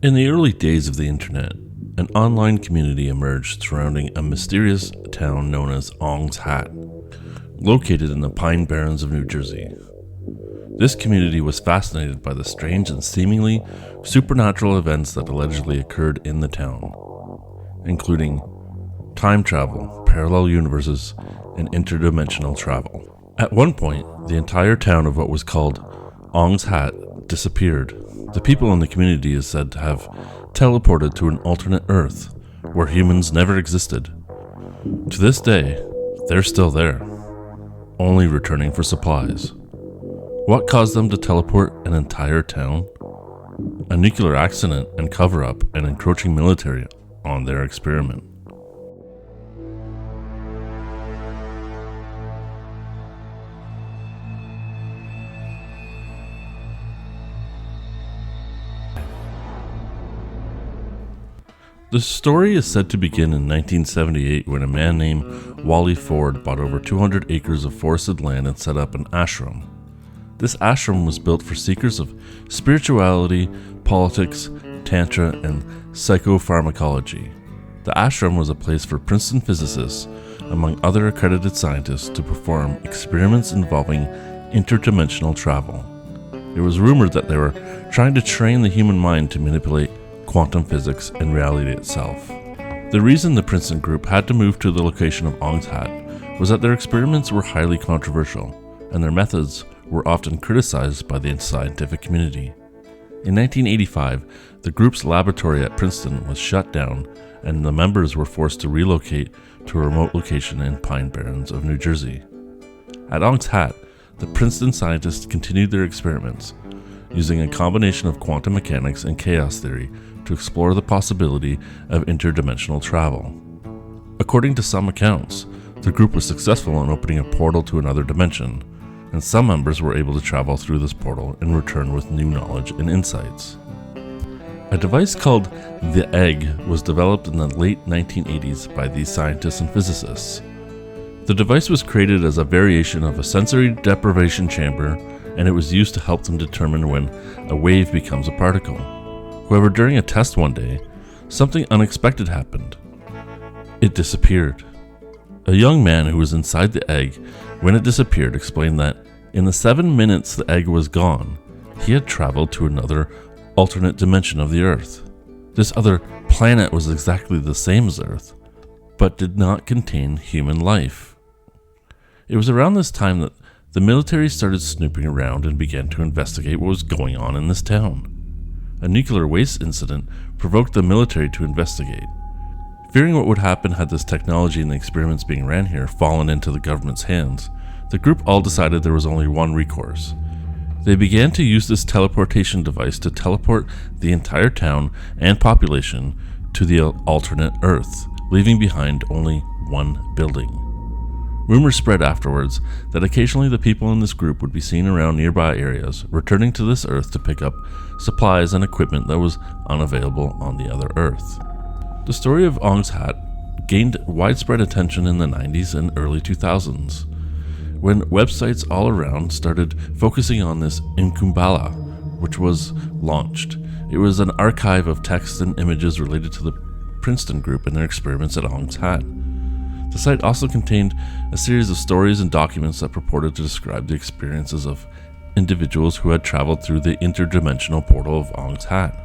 In the early days of the internet, an online community emerged surrounding a mysterious town known as Ong's Hat, located in the Pine Barrens of New Jersey. This community was fascinated by the strange and seemingly supernatural events that allegedly occurred in the town, including time travel, parallel universes, and interdimensional travel. At one point, the entire town of what was called Ong's Hat disappeared. The people in the community is said to have teleported to an alternate Earth where humans never existed. To this day, they're still there, only returning for supplies. What caused them to teleport an entire town? A nuclear accident and cover-up and encroaching military on their experiment. The story is said to begin in 1978 when a man named Wally Ford bought over 200 acres of forested land and set up an ashram. This ashram was built for seekers of spirituality, politics, tantra, and psychopharmacology. The ashram was a place for Princeton physicists, among other accredited scientists, to perform experiments involving interdimensional travel. It was rumored that they were trying to train the human mind to manipulate quantum physics and reality itself. The reason the Princeton group had to move to the location of Ong's Hat was that their experiments were highly controversial, and their methods were often criticized by the scientific community. In 1985, the group's laboratory at Princeton was shut down, and the members were forced to relocate to a remote location in Pine Barrens of New Jersey. At Ong's Hat, the Princeton scientists continued their experiments, using a combination of quantum mechanics and chaos theory to explore the possibility of interdimensional travel. According to some accounts, the group was successful in opening a portal to another dimension, and some members were able to travel through this portal and return with new knowledge and insights. A device called the Egg was developed in the late 1980s by these scientists and physicists. The device was created as a variation of a sensory deprivation chamber, and it was used to help them determine when a wave becomes a particle. However, during a test one day, something unexpected happened. It disappeared. A young man who was inside the egg when it disappeared explained that in the 7 minutes the egg was gone, he had traveled to another alternate dimension of the Earth. This other planet was exactly the same as Earth, but did not contain human life. It was around this time that the military started snooping around and began to investigate what was going on in this town. A nuclear waste incident provoked the military to investigate. Fearing what would happen had this technology and the experiments being ran here fallen into the government's hands, the group all decided there was only one recourse. They began to use this teleportation device to teleport the entire town and population to the alternate Earth, leaving behind only one building. Rumors spread afterwards that occasionally the people in this group would be seen around nearby areas, returning to this Earth to pick up supplies and equipment that was unavailable on the other Earth. The story of Ong's Hat gained widespread attention in the 90s and early 2000s, when websites all around started focusing on this Inkumbala, which was launched. It was an archive of texts and images related to the Princeton group and their experiments at Ong's Hat. The site also contained a series of stories and documents that purported to describe the experiences of individuals who had traveled through the interdimensional portal of Ong's Hat.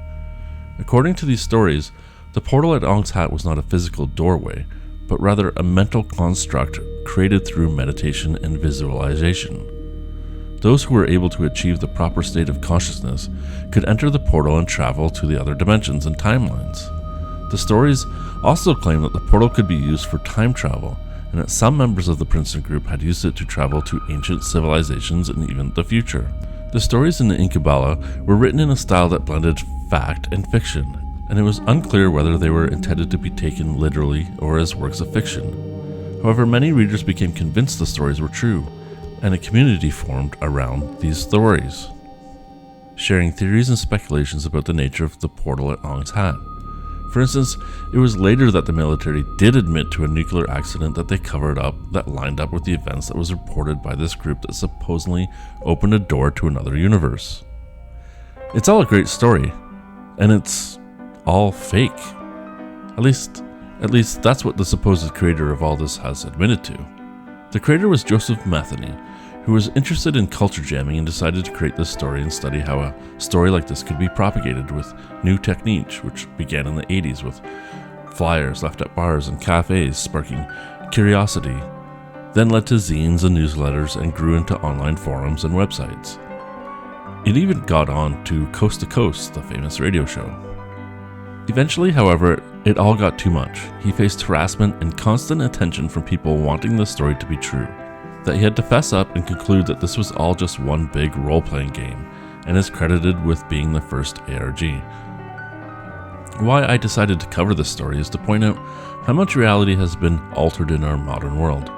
According to these stories, the portal at Ong's Hat was not a physical doorway, but rather a mental construct created through meditation and visualization. Those who were able to achieve the proper state of consciousness could enter the portal and travel to the other dimensions and timelines. The stories also claim that the portal could be used for time travel, and that some members of the Princeton group had used it to travel to ancient civilizations and even the future. The stories in the Inkumbala were written in a style that blended fact and fiction, and it was unclear whether they were intended to be taken literally or as works of fiction. However, many readers became convinced the stories were true, and a community formed around these stories, sharing theories and speculations about the nature of the portal at Ong's Hat. For instance, it was later that the military did admit to a nuclear accident that they covered up that lined up with the events that was reported by this group that supposedly opened a door to another universe. It's all a great story, and it's all fake. At least that's what the supposed creator of all this has admitted to. The creator was Joseph Matheny, who was interested in culture jamming and decided to create this story and study how a story like this could be propagated with new techniques, which began in the 80s with flyers left at bars and cafes sparking curiosity, then led to zines and newsletters and grew into online forums and websites. It even got on to Coast to Coast, the famous radio show. Eventually, however, it all got too much. He faced harassment and constant attention from people wanting the story to be true, that he had to fess up and conclude that this was all just one big role-playing game, and is credited with being the first ARG. Why I decided to cover this story is to point out how much reality has been altered in our modern world,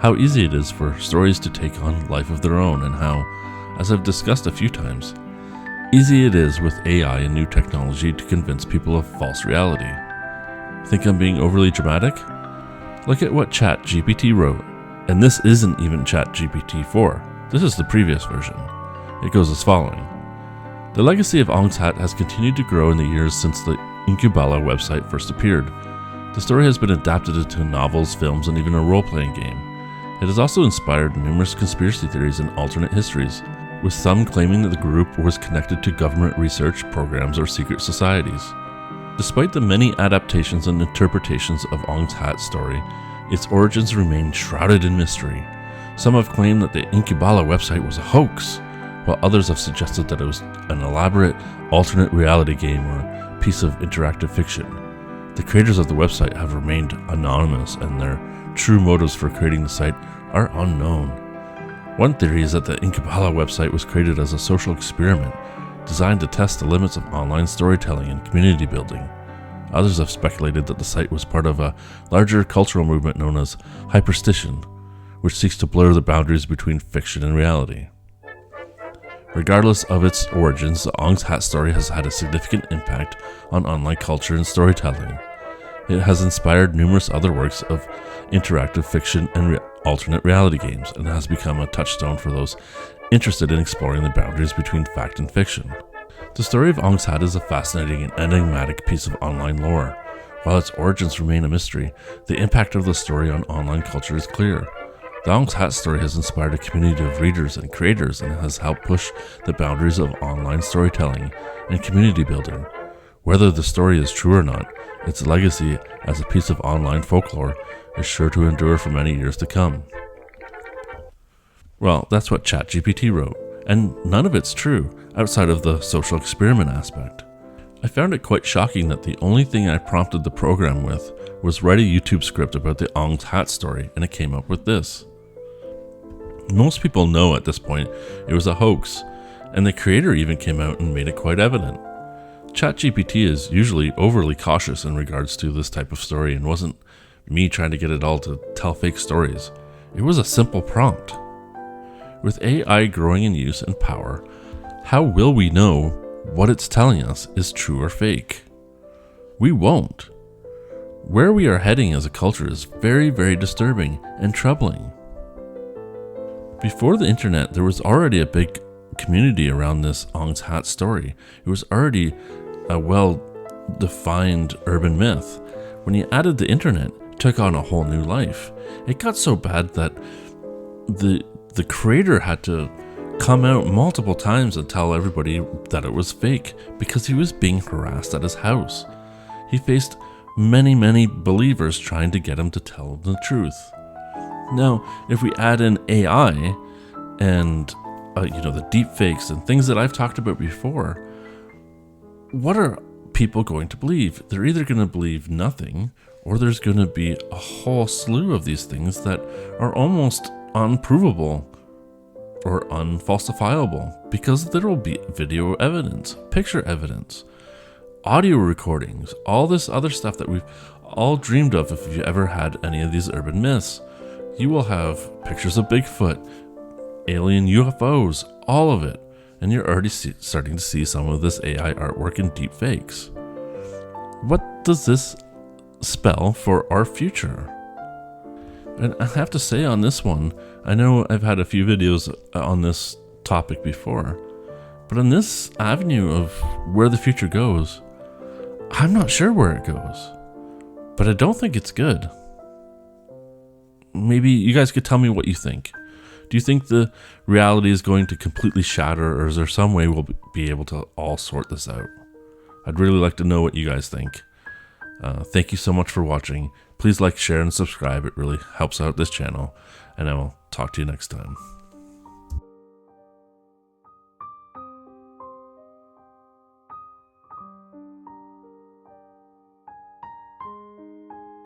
how easy it is for stories to take on life of their own, and how, as I've discussed a few times, easy it is with AI and new technology to convince people of false reality. Think I'm being overly dramatic? Look at what ChatGPT wrote, and this isn't even ChatGPT 4, this is the previous version. It goes as following. The legacy of Ong's Hat has continued to grow in the years since the Inkubala website first appeared. The story has been adapted into novels, films, and even a role-playing game. It has also inspired numerous conspiracy theories and alternate histories, with some claiming that the group was connected to government research programs or secret societies. Despite the many adaptations and interpretations of Ong's Hat story, its origins remain shrouded in mystery. Some have claimed that the Inkubala website was a hoax, while others have suggested that it was an elaborate alternate reality game or a piece of interactive fiction. The creators of the website have remained anonymous, and their true motives for creating the site are unknown. One theory is that the Inkubala website was created as a social experiment designed to test the limits of online storytelling and community building. Others have speculated that the site was part of a larger cultural movement known as hyperstition, which seeks to blur the boundaries between fiction and reality. Regardless of its origins, the Ong's Hat story has had a significant impact on online culture and storytelling. It has inspired numerous other works of interactive fiction and alternate reality games, and has become a touchstone for those interested in exploring the boundaries between fact and fiction. The story of Ong's Hat is a fascinating and enigmatic piece of online lore. While its origins remain a mystery, the impact of the story on online culture is clear. The Ong's Hat story has inspired a community of readers and creators, and has helped push the boundaries of online storytelling and community building. Whether the story is true or not, its legacy as a piece of online folklore is sure to endure for many years to come. Well, that's what ChatGPT wrote, and none of it's true, outside of the social experiment aspect. I found it quite shocking that the only thing I prompted the program with was write a YouTube script about the Ong's Hat story, and it came up with this. Most people know at this point it was a hoax, and the creator even came out and made it quite evident. ChatGPT is usually overly cautious in regards to this type of story, and wasn't me trying to get it all to tell fake stories. It was a simple prompt. With AI growing in use and power, how will we know what it's telling us is true or fake? We won't. Where we are heading as a culture is very, very disturbing and troubling. Before the internet, there was already a big community around this Ong's Hat story. It was already a well-defined urban myth. When you added the internet, it took on a whole new life. It got so bad that the creator had to come out multiple times and tell everybody that it was fake because he was being harassed at his house. He faced many believers trying to get him to tell him the truth. Now, if we add in AI and the deep fakes and things that I've talked about before, what are people going to believe? They're either going to believe nothing, or there's going to be a whole slew of these things that are almost unprovable or unfalsifiable, because there will be video evidence, picture evidence, audio recordings, all this other stuff that we've all dreamed of. If you've ever had any of these urban myths, you will have pictures of Bigfoot, alien UFOs, all of it. And you're already starting to see some of this AI artwork and deep fakes. What does this spell for our future? And I have to say on this one, I know I've had a few videos on this topic before, but on this avenue of where the future goes, I'm not sure where it goes, but I don't think it's good. Maybe you guys could tell me what you think. Do you think the reality is going to completely shatter, or is there some way we'll be able to all sort this out? I'd really like to know what you guys think. Thank you so much for watching. Please like, share, and subscribe. It really helps out this channel, and I will talk to you next time.